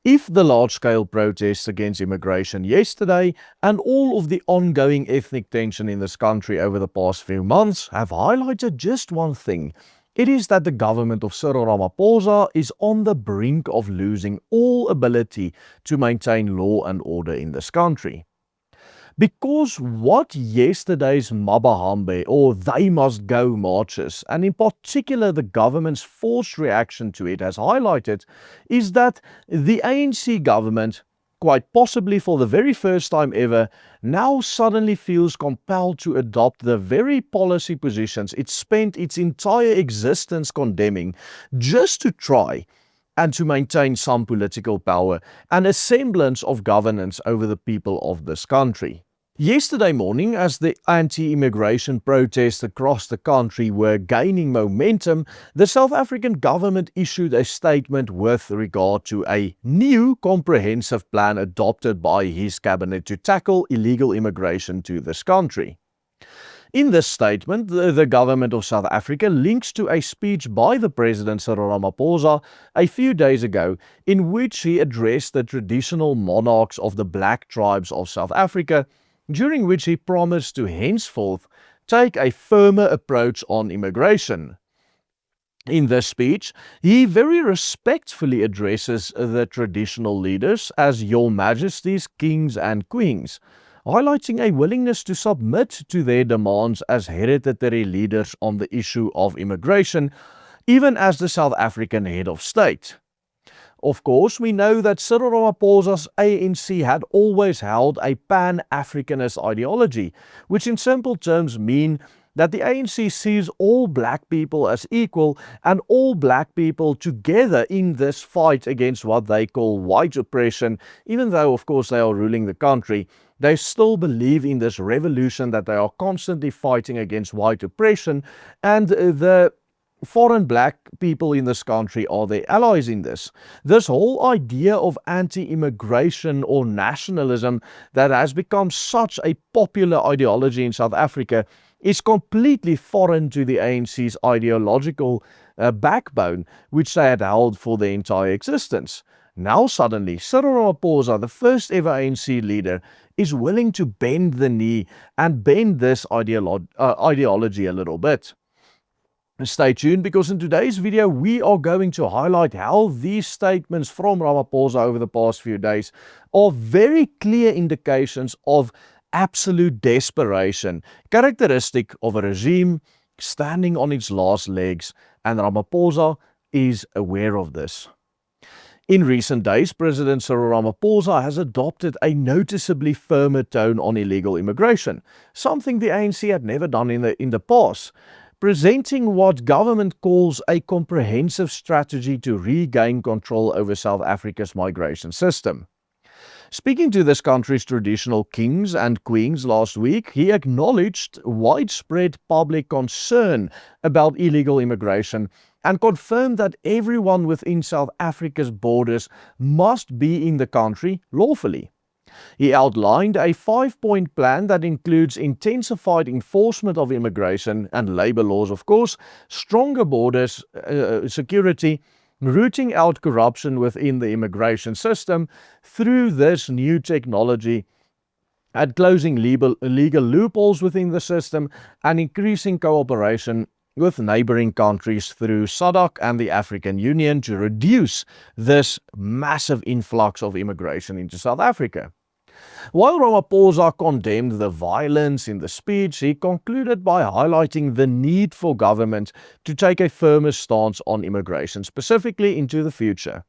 If the large-scale protests against immigration yesterday and all of the ongoing ethnic tension in this country over the past few months have highlighted just one thing, it is that the government of Cyril Ramaphosa is on the brink of losing all ability to maintain law and order in this country. Because what yesterday's Mabahambe or They Must Go marches, and in particular the government's forced reaction to it has highlighted, is that the ANC government, quite possibly for the very first time ever, now suddenly feels compelled to adopt the very policy positions it spent its entire existence condemning just to try and to maintain some political power and a semblance of governance over the people of this country. Yesterday morning, as the anti-immigration protests across the country were gaining momentum, the South African government issued a statement with regard to a new comprehensive plan adopted by his cabinet to tackle illegal immigration to this country. In this statement, the government of South Africa links to a speech by the President Cyril Ramaphosa a few days ago in which he addressed the traditional monarchs of the black tribes of South Africa, during which he promised to henceforth take a firmer approach on immigration. In this speech, he very respectfully addresses the traditional leaders as Your Majesties, Kings and Queens, highlighting a willingness to submit to their demands as hereditary leaders on the issue of immigration, even as the South African head of state. Of course, we know that Cyril Ramaphosa's ANC had always held a pan-Africanist ideology, which in simple terms mean that the ANC sees all black people as equal and all black people together in this fight against what they call white oppression. Even though, of course, they are ruling the country, they still believe in this revolution that they are constantly fighting against white oppression, and the foreign black people in this country are their allies in this. This whole idea of anti-immigration or nationalism that has become such a popular ideology in South Africa is completely foreign to the ANC's ideological backbone, which they had held for their entire existence. Now suddenly, Cyril Ramaphosa, the first ever ANC leader, is willing to bend the knee and bend this ideology a little bit. Stay tuned, because in today's video we are going to highlight how these statements from Ramaphosa over the past few days are very clear indications of absolute desperation, characteristic of a regime standing on its last legs, and Ramaphosa is aware of this. In recent days, President Cyril Ramaphosa has adopted a noticeably firmer tone on illegal immigration, something the ANC had never done in the past, presenting what government calls a comprehensive strategy to regain control over South Africa's migration system. Speaking to this country's traditional kings and queens last week, he acknowledged widespread public concern about illegal immigration and confirmed that everyone within South Africa's borders must be in the country lawfully. He outlined a 5-point plan that includes intensified enforcement of immigration and labor laws, of course, stronger borders security, rooting out corruption within the immigration system through this new technology, and closing legal loopholes within the system, and increasing cooperation with neighboring countries through SADC and the African Union to reduce this massive influx of immigration into South Africa. While Ramaphosa condemned the violence in the speech, he concluded by highlighting the need for government to take a firmer stance on immigration, specifically into the future.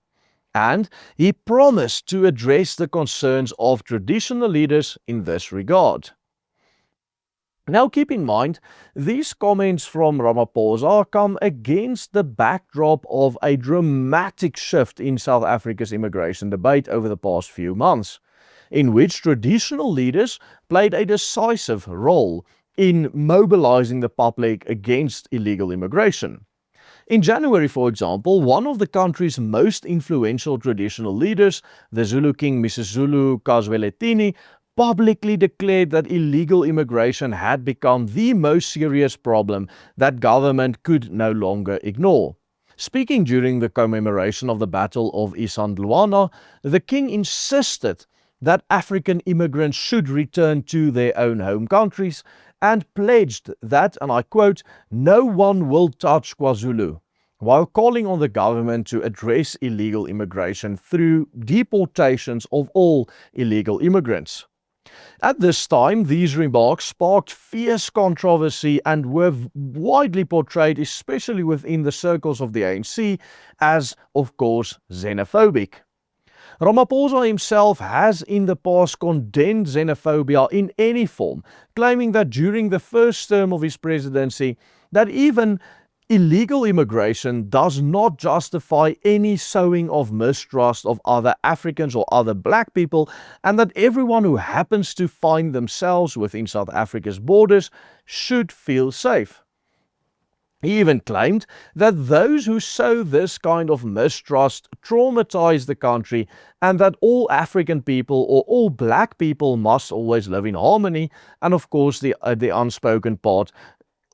And he promised to address the concerns of traditional leaders in this regard. Now keep in mind, these comments from Ramaphosa come against the backdrop of a dramatic shift in South Africa's immigration debate over the past few months, in which traditional leaders played a decisive role in mobilizing the public against illegal immigration. In January, for example, one of the country's most influential traditional leaders, the Zulu king Misisulu Kazwelithini, publicly declared that illegal immigration had become the most serious problem that government could no longer ignore. Speaking during the commemoration of the Battle of Isandlwana, the king insisted that African immigrants should return to their own home countries and pledged that, and I quote, "no one will touch KwaZulu," while calling on the government to address illegal immigration through deportations of all illegal immigrants. At this time, these remarks sparked fierce controversy and were widely portrayed, especially within the circles of the ANC, as, of course, xenophobic. Ramaphosa himself has in the past condemned xenophobia in any form, claiming that during the first term of his presidency, that even illegal immigration does not justify any sowing of mistrust of other Africans or other black people, and that everyone who happens to find themselves within South Africa's borders should feel safe. He even claimed that those who sow this kind of mistrust traumatize the country, and that all African people or all black people must always live in harmony, and of course the unspoken part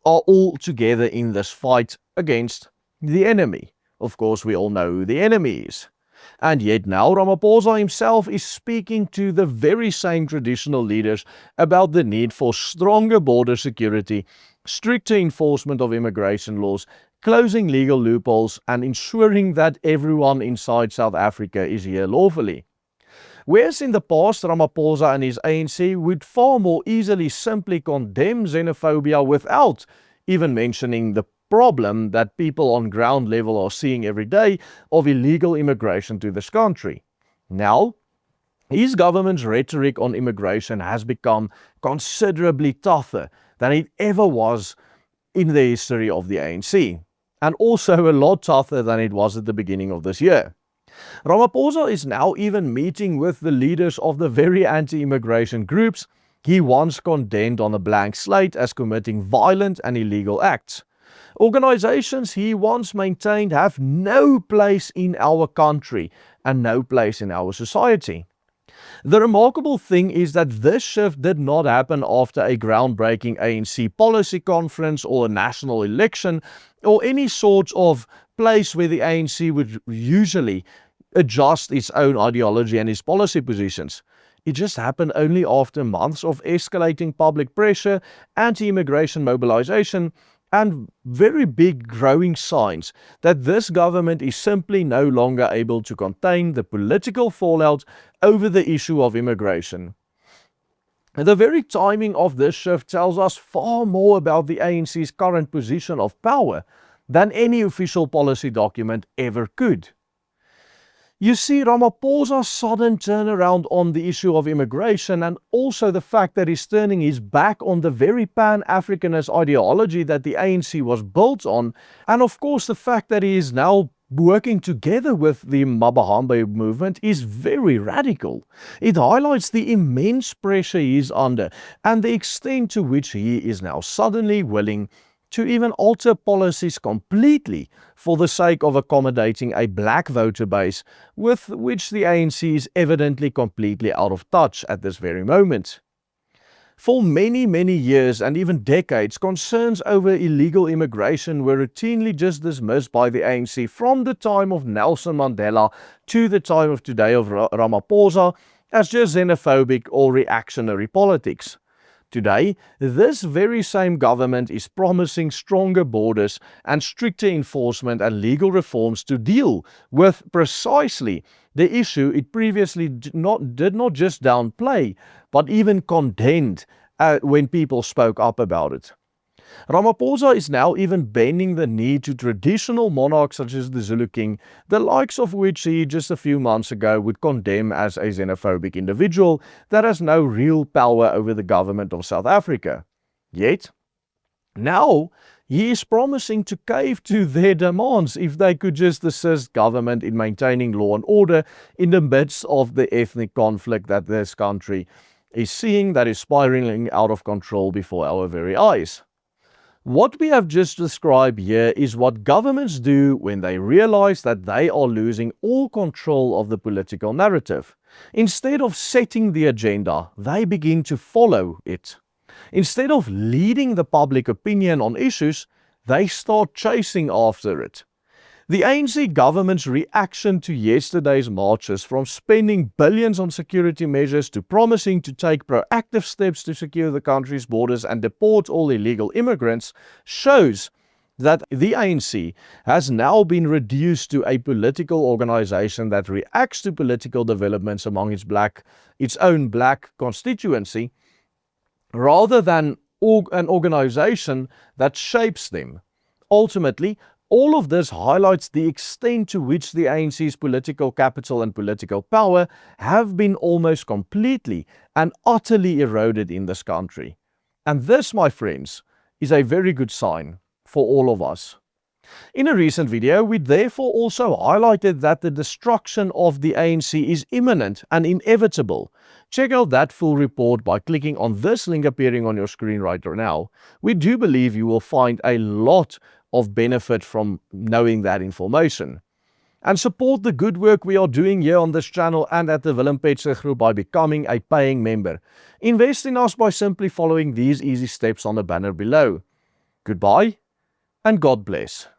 are all together in this fight against the enemy. Of course, we all know who the enemy is. And yet now Ramaphosa himself is speaking to the very same traditional leaders about the need for stronger border security, stricter enforcement of immigration laws, closing legal loopholes, and ensuring that everyone inside South Africa is here lawfully. Whereas in the past, Ramaphosa and his ANC would far more easily simply condemn xenophobia without even mentioning the problem that people on ground level are seeing every day of illegal immigration to this country. Now, his government's rhetoric on immigration has become considerably tougher than it ever was in the history of the ANC, and also a lot tougher than it was at the beginning of this year. Ramaphosa is now even meeting with the leaders of the very anti-immigration groups he once condemned on a blank slate as committing violent and illegal acts. Organizations he once maintained have no place in our country and no place in our society. The remarkable thing is that this shift did not happen after a groundbreaking ANC policy conference or a national election or any sort of place where the ANC would usually adjust its own ideology and its policy positions. It just happened only after months of escalating public pressure, anti-immigration mobilization, and very big growing signs that this government is simply no longer able to contain the political fallout over the issue of immigration. The very timing of this shift tells us far more about the ANC's current position of power than any official policy document ever could. You see, Ramaphosa's sudden turnaround on the issue of immigration, and also the fact that he's turning his back on the very Pan-Africanist ideology that the ANC was built on, and of course the fact that he is now working together with the Mabahambe movement, is very radical. It highlights the immense pressure he is under and the extent to which he is now suddenly willing to even alter policies completely for the sake of accommodating a black voter base with which the ANC is evidently completely out of touch at this very moment. For many, many years and even decades, concerns over illegal immigration were routinely just dismissed by the ANC from the time of Nelson Mandela to the time of today of Ramaphosa as just xenophobic or reactionary politics. Today, this very same government is promising stronger borders and stricter enforcement and legal reforms to deal with precisely the issue it previously did not just downplay, but even condemned when people spoke up about it. Ramaphosa is now even bending the knee to traditional monarchs such as the Zulu king, the likes of which he just a few months ago would condemn as a xenophobic individual that has no real power over the government of South Africa. Yet, now he is promising to cave to their demands if they could just assist government in maintaining law and order in the midst of the ethnic conflict that this country is seeing that is spiraling out of control before our very eyes. What we have just described here is what governments do when they realize that they are losing all control of the political narrative. Instead of setting the agenda, they begin to follow it. Instead of leading the public opinion on issues, they start chasing after it. The ANC government's reaction to yesterday's marches, from spending billions on security measures to promising to take proactive steps to secure the country's borders and deport all illegal immigrants, shows that the ANC has now been reduced to a political organization that reacts to political developments among its own black constituency, rather than an organization that shapes them. Ultimately, all of this highlights the extent to which the ANC's political capital and political power have been almost completely and utterly eroded in this country. And this, my friends, is a very good sign for all of us. In a recent video, we therefore also highlighted that the destruction of the ANC is imminent and inevitable. Check out that full report by clicking on this link appearing on your screen right now. We do believe you will find a lot of benefit from knowing that information. And support the good work we are doing here on this channel and at the Willem Petscher Group by becoming a paying member. Invest in us by simply following these easy steps on the banner below. Goodbye and God bless.